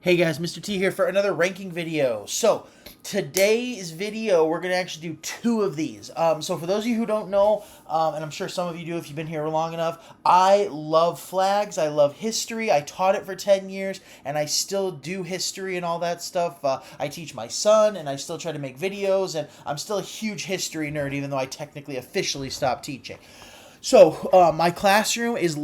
Hey guys, Mr. T here for another ranking video. So today's video, we're going to actually do two of these. So for those of you who don't know, and I'm sure some of you do if you've been here long enough, I love flags. I love history. I taught it for 10 years, and I still do history and all that stuff. I teach my son, and I still try to make videos, and I'm still a huge history nerd, even though I technically officially stopped teaching. So my classroom was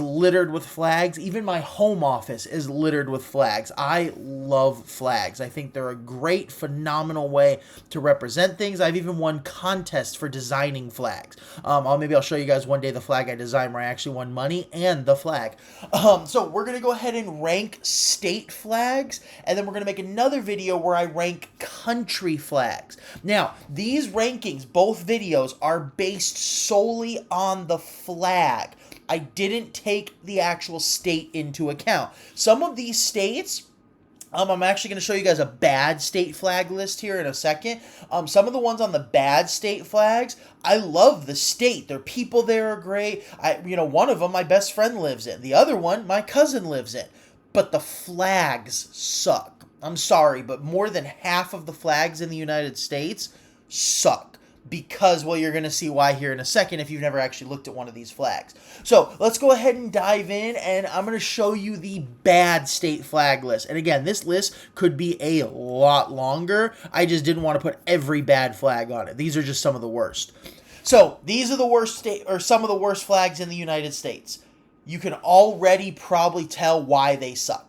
littered with flags. Even my home office is littered with flags. I love flags. I think they're a great, phenomenal way to represent things. I've even won contests for designing flags. Maybe I'll show you guys one day the flag I designed where I actually won money and the flag. So we're gonna go ahead and rank state flags, and then we're gonna make another video where I rank country flags. Now these rankings, both videos, are based solely on the flag. I didn't take the actual state into account. Some of these states, I'm actually going to show you guys a bad state flag list here in a second. Some of the ones on the bad state flags, I love the state. Their people there are great. One of them my best friend lives in. The other one my cousin lives in. But the flags suck. I'm sorry, but more than half of the flags in the United States suck. Because, well, you're going to see why here in a second if you've never actually looked at one of these flags. So let's go ahead and dive in, and I'm going to show you the bad state flag list. And again, this list could be a lot longer. I just didn't want to put every bad flag on it. These are just some of the worst. So these are the worst state, or some of the worst flags in the United States. You can already probably tell why they suck.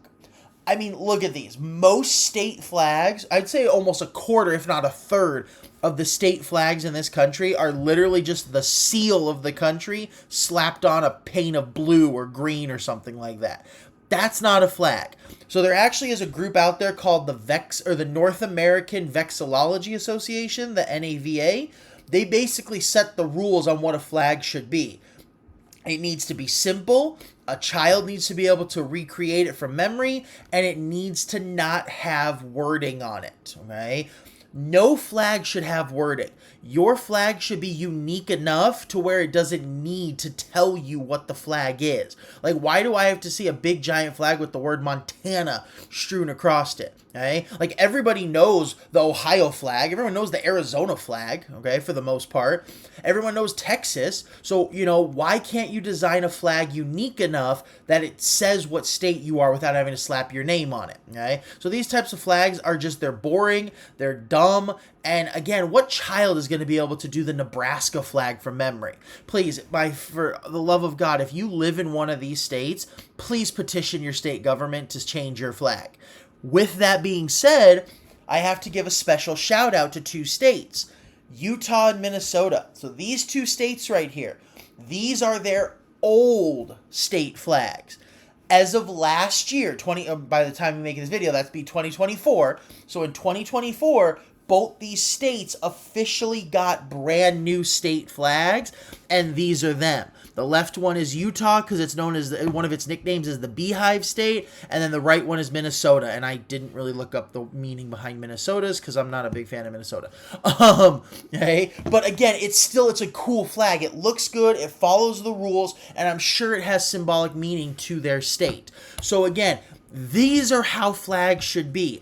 I mean, look at these. Most state flags, I'd say almost a quarter, if not a third, of the state flags in this country are literally just the seal of the country slapped on a paint of blue or green or something like that. That's not a flag. So there actually is a group out there called the North American Vexillology Association, the NAVA. They basically set the rules on what a flag should be. It needs to be simple, a child needs to be able to recreate it from memory, and it needs to not have wording on it, okay? No flag should have wording. Your flag should be unique enough to where it doesn't need to tell you what the flag is. Like, why do I have to see a big giant flag with the word Montana strewn across it? Okay? Like, everybody knows the Ohio flag. Everyone knows the Arizona flag, okay, for the most part. Everyone knows Texas. So, why can't you design a flag unique enough that it says what state you are without having to slap your name on it, okay? So these types of flags are just, they're boring, they're dumb, and again, what child is going to be able to do the Nebraska flag from memory? Please, for the love of God, if you live in one of these states, please petition your state government to change your flag. With that being said, I have to give a special shout out to two states, Utah and Minnesota. So these two states right here, these are their old state flags. As of last year, by the time we make this video, that's be 2024. So in 2024, both these states officially got brand new state flags, and these are them. The left one is Utah because it's known as one of its nicknames is the Beehive State, and then the right one is Minnesota. And I didn't really look up the meaning behind Minnesota's because I'm not a big fan of Minnesota. Okay, but again, it's a cool flag. It looks good. It follows the rules, and I'm sure it has symbolic meaning to their state. So again, these are how flags should be.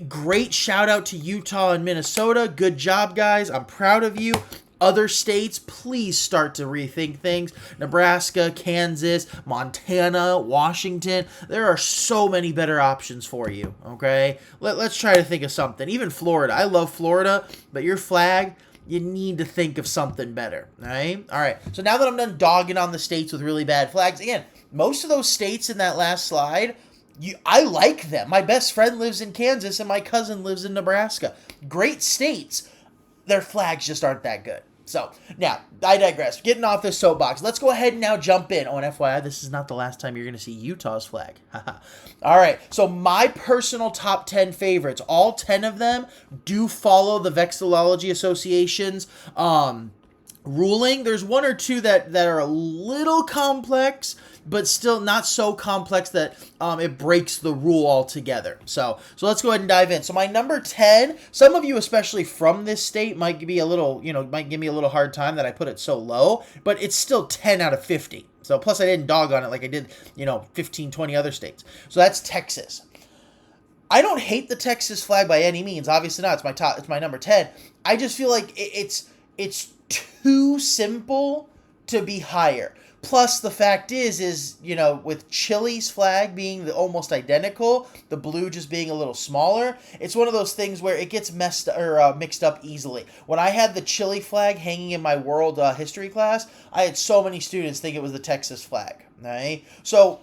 Great shout out to Utah and Minnesota. Good job, guys. I'm proud of you. Other states, please start to rethink things. Nebraska, Kansas, Montana, Washington. There are so many better options for you, okay? Let's try to think of something. Even Florida. I love Florida, but your flag, you need to think of something better, all right? All right, so now that I'm done dogging on the states with really bad flags, again, most of those states in that last slide, I like them. My best friend lives in Kansas and my cousin lives in Nebraska. Great states. Their flags just aren't that good. So, now, I digress. Getting off this soapbox. Let's go ahead and now jump in. Oh, and FYI, this is not the last time you're going to see Utah's flag. All right, so my personal top 10 favorites, all 10 of them do follow the Vexillology Association's ruling. There's one or two that are a little complex, but still not so complex that it breaks the rule altogether. So let's go ahead and dive in. So my number 10, some of you, especially from this state, might be a little, might give me a little hard time that I put it so low, but it's still 10 out of 50. So plus I didn't dog on it like I did, 15, 20 other states. So that's Texas. I don't hate the Texas flag by any means. Obviously not. It's my number 10. I just feel like it's too simple to be higher. Plus, the fact is with Chile's flag being almost identical, the blue just being a little smaller, it's one of those things where it gets mixed up easily. When I had the Chile flag hanging in my world history class, I had so many students think it was the Texas flag. Right? So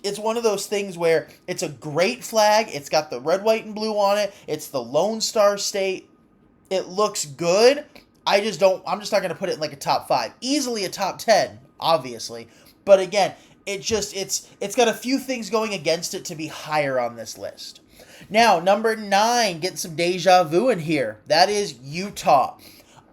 it's one of those things where it's a great flag. It's got the red, white, and blue on it. It's the Lone Star State. It looks good. I'm just not going to put it in like a top 5. Easily a top 10, obviously. But again, it's got a few things going against it to be higher on this list. Now, number 9, getting some deja vu in here. That is Utah.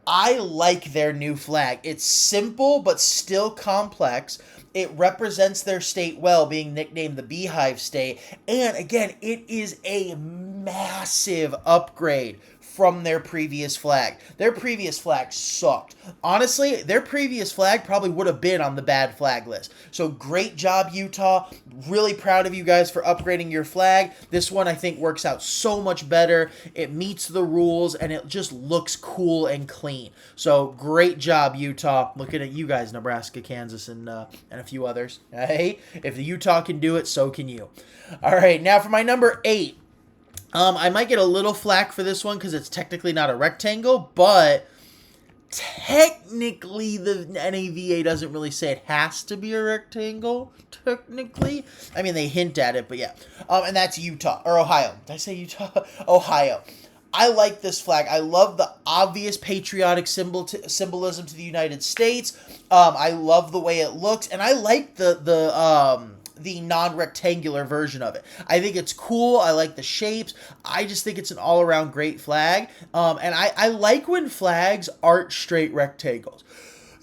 I like their new flag. It's simple but still complex. It represents their state well, being nicknamed the Beehive State. And again, it is a massive upgrade from their previous flag. Their previous flag sucked. Honestly, their previous flag probably would have been on the bad flag list. So great job, Utah. Really proud of you guys for upgrading your flag. This one, I think, works out so much better. It meets the rules, and it just looks cool and clean. So great job, Utah. Looking at you guys, Nebraska, Kansas, and a few others. Hey, if the Utah can do it, so can you. All right, now for my number 8. I might get a little flack for this one because it's technically not a rectangle, but technically the NAVA doesn't really say it has to be a rectangle, technically. I mean, they hint at it, but yeah. And that's Utah, or Ohio. Did I say Utah? Ohio. I like this flag. I love the obvious patriotic symbolism to the United States. I love the way it looks, and I like the non-rectangular version of it. I think it's cool. I like the shapes. I just think it's an all-around great flag. And I like when flags aren't straight rectangles.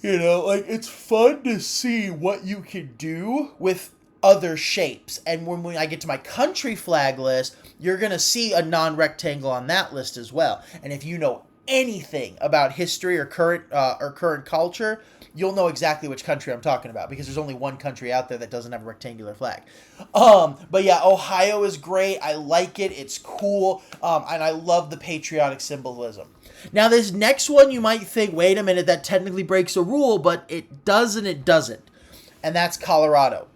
Like it's fun to see what you can do with other shapes. And when I get to my country flag list, you're going to see a non-rectangle on that list as well. And if you know anything about history or current culture, you'll know exactly which country I'm talking about, because there's only one country out there that doesn't have a rectangular flag. But yeah, Ohio is great. I like it. It's cool. And I love the patriotic symbolism. Now, this next one, you might think, wait a minute, that technically breaks a rule, but it doesn't. And that's Colorado.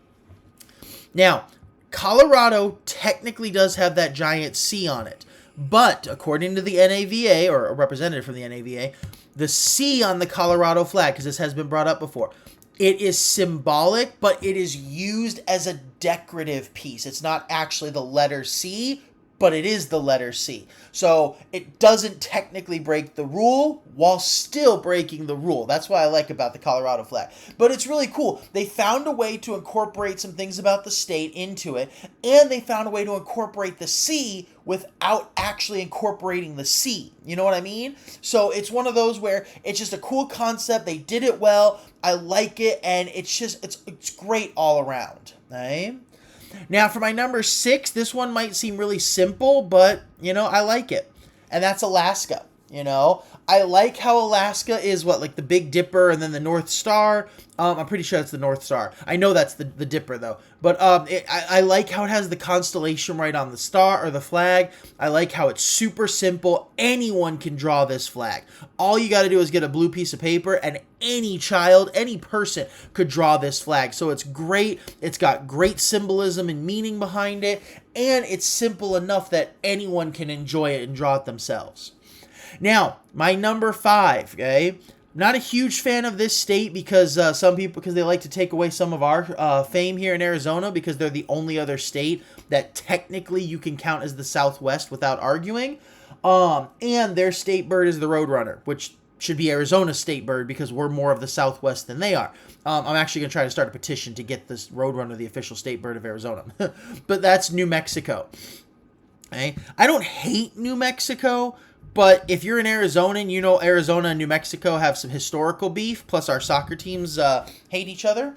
Now, Colorado technically does have that giant C on it. But according to the NAVA, or a representative from the NAVA, the C on the Colorado flag, because this has been brought up before, it is symbolic, but it is used as a decorative piece. It's not actually the letter C, but it is the letter C. So it doesn't technically break the rule while still breaking the rule. That's what I like about the Colorado flag. But it's really cool. They found a way to incorporate some things about the state into it, and they found a way to incorporate the C without actually incorporating the C. You know what I mean? So it's one of those where it's just a cool concept. They did it well. I like it, and it's great all around. Right? Now, for my number 6, this one might seem really simple, but, I like it. And that's Alaska. I like how Alaska is like the Big Dipper and then the North Star. I'm pretty sure it's the North Star. I know that's the Dipper, though. But I like how it has the constellation right on the star or the flag. I like how it's super simple. Anyone can draw this flag. All you got to do is get a blue piece of paper, and any child, any person could draw this flag. So it's great. It's got great symbolism and meaning behind it. And it's simple enough that anyone can enjoy it and draw it themselves. Now, my number 5, okay? Not a huge fan of this state because they like to take away some of our fame here in Arizona, because they're the only other state that technically you can count as the Southwest without arguing. And their state bird is the Roadrunner, which should be Arizona's state bird because we're more of the Southwest than they are. I'm actually going to try to start a petition to get this Roadrunner the official state bird of Arizona. But that's New Mexico. Okay? I don't hate New Mexico, but if you're in Arizona and Arizona and New Mexico have some historical beef, plus our soccer teams hate each other,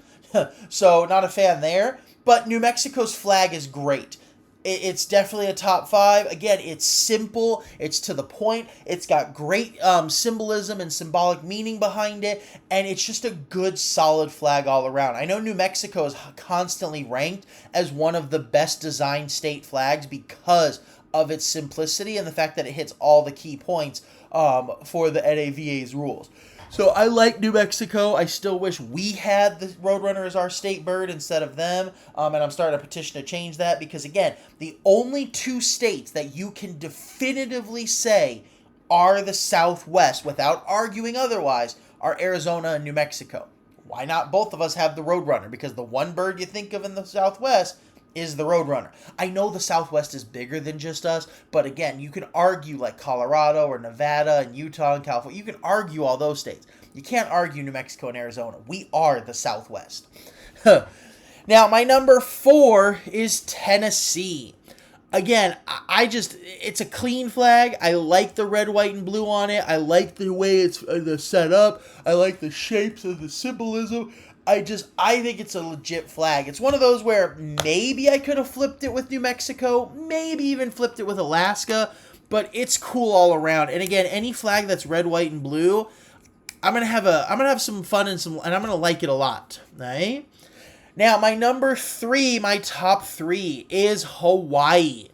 so not a fan there. But New Mexico's flag is great. It's definitely a top 5. Again, it's simple. It's to the point. It's got great symbolism and symbolic meaning behind it. And it's just a good, solid flag all around. I know New Mexico is constantly ranked as one of the best designed state flags because of its simplicity and the fact that it hits all the key points for the NAVA's rules. So I like New Mexico. I still wish we had the Roadrunner as our state bird instead of them. And I'm starting a petition to change that because, again, the only two states that you can definitively say are the Southwest without arguing otherwise are Arizona and New Mexico. Why not both of us have the Roadrunner? Because the one bird you think of in the Southwest is the Roadrunner. I know the Southwest is bigger than just us, but again, you can argue like Colorado or Nevada and Utah and California. You can argue all those states. You can't argue New Mexico and Arizona. We are the Southwest. Now, my number 4 is Tennessee. Again, it's a clean flag. I like the red, white, and blue on it. I like the way it's set up. I like the shapes of the symbolism. I think it's a legit flag. It's one of those where maybe I could have flipped it with New Mexico, maybe even flipped it with Alaska, but it's cool all around. And again, any flag that's red, white, and blue, I'm gonna have some fun and I'm gonna like it a lot. Right? Now, my number 3, my top 3 is Hawaii.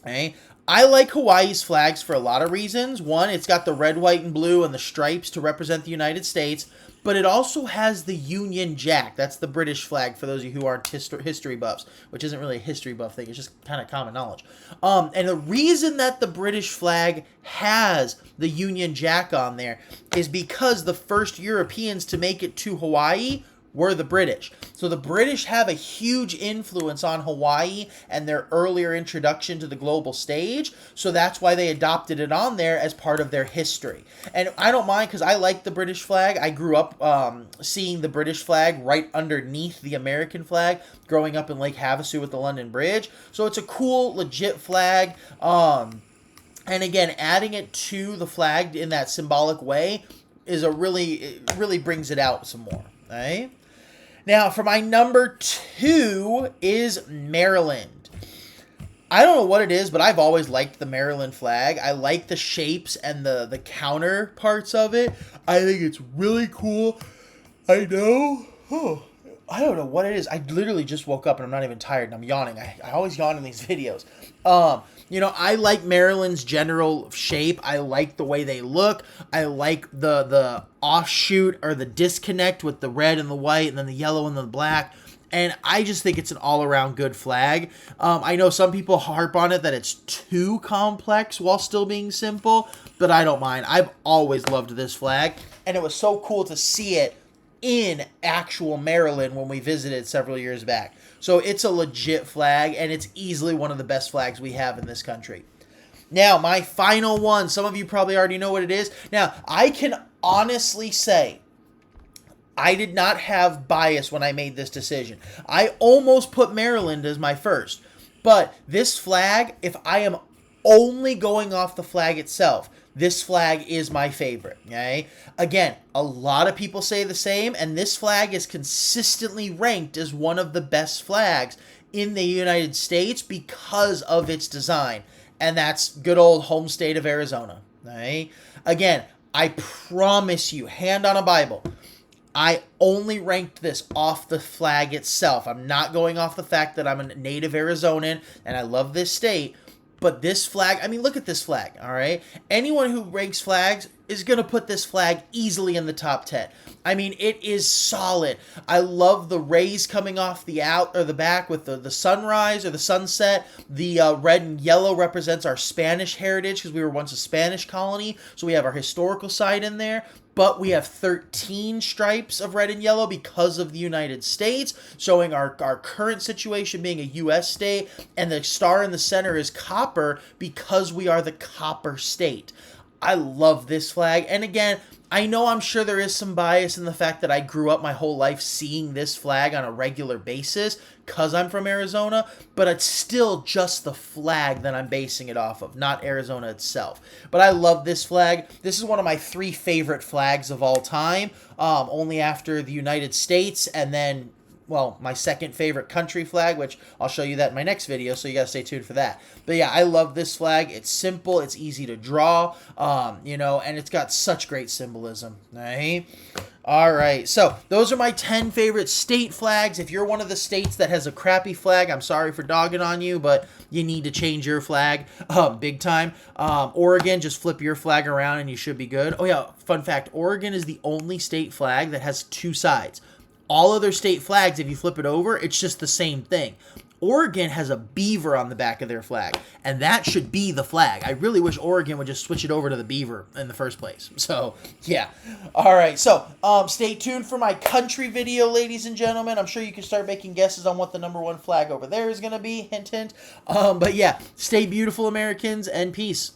Okay? I like Hawaii's flags for a lot of reasons. One, it's got the red, white, and blue and the stripes to represent the United States, but it also has the Union Jack. That's the British flag for those of you who aren't history buffs, which isn't really a history buff thing. It's just kind of common knowledge. And the reason that the British flag has the Union Jack on there is because the first Europeans to make it to Hawaii were the British. So the British have a huge influence on Hawaii and their earlier introduction to the global stage. So that's why they adopted it on there as part of their history. And I don't mind because I like the British flag. I grew up seeing the British flag right underneath the American flag growing up in Lake Havasu with the London Bridge. So it's a cool, legit flag. And again, adding it to the flag in that symbolic way is it really brings it out some more. Right? Now, for my number 2 is Maryland. I don't know what it is, but I've always liked the Maryland flag. I like the shapes and the counter parts of it. I think it's really cool. I know. I don't know what it is. I literally just woke up and I'm not even tired and I'm yawning. I always yawn in these videos. I like Maryland's general shape. I like the way they look. I like the offshoot or the disconnect with the red and the white and then the yellow and the black. And I just think it's an all-around good flag. I know some people harp on it that it's too complex while still being simple, but I don't mind. I've always loved this flag, and it was so cool to see it in actual Maryland when we visited several years back. So it's a legit flag, and it's easily one of the best flags we have in this country. Now, my final one. Some of you probably already know what it is. Now, I can honestly say I did not have bias when I made this decision. I almost put Maryland as my first. But this flag, if I am only going off the flag itself, this flag is my favorite, okay? Again, a lot of people say the same, and this flag is consistently ranked as one of the best flags in the United States because of its design, and that's good old home state of Arizona, okay? Again, I promise you, hand on a Bible, I only ranked this off the flag itself. I'm not going off the fact that I'm a native Arizonan and I love this state. But this flag, I mean, look at this flag, all right? Anyone who ranks flags is going to put this flag easily in the top 10. I mean, it is solid. I love the rays coming off the out or the back with the sunrise or the sunset. The red and yellow represents our Spanish heritage because we were once a Spanish colony. So we have our historical side in there. But we have 13 stripes of red and yellow because of the United States, showing our current situation being a U.S. state, and the star in the center is copper because we are the copper state. I love this flag, and again, I know I'm sure there is some bias in the fact that I grew up my whole life seeing this flag on a regular basis because I'm from Arizona, but it's still just the flag that I'm basing it off of, not Arizona itself. But I love this flag. This is one of my 3 favorite flags of all time, only after the United States and then well, my second favorite country flag, which I'll show you that in my next video, so you gotta stay tuned for that. But yeah, I love this flag. It's simple, it's easy to draw, you know, and it's got such great symbolism, right? All right, so those are my 10 favorite state flags. If you're one of the states that has a crappy flag, I'm sorry for dogging on you, but you need to change your flag big time. Oregon, just flip your flag around and you should be good. Oh yeah, fun fact, Oregon is the only state flag that has two sides. All other state flags, if you flip it over, it's just the same thing. Oregon has a beaver on the back of their flag, and that should be the flag. I really wish Oregon would just switch it over to the beaver in the first place. So, yeah. All right, so stay tuned for my country video, ladies and gentlemen. I'm sure you can start making guesses on what the #1 flag over there is going to be. Hint, hint. But yeah, stay beautiful, Americans, and peace.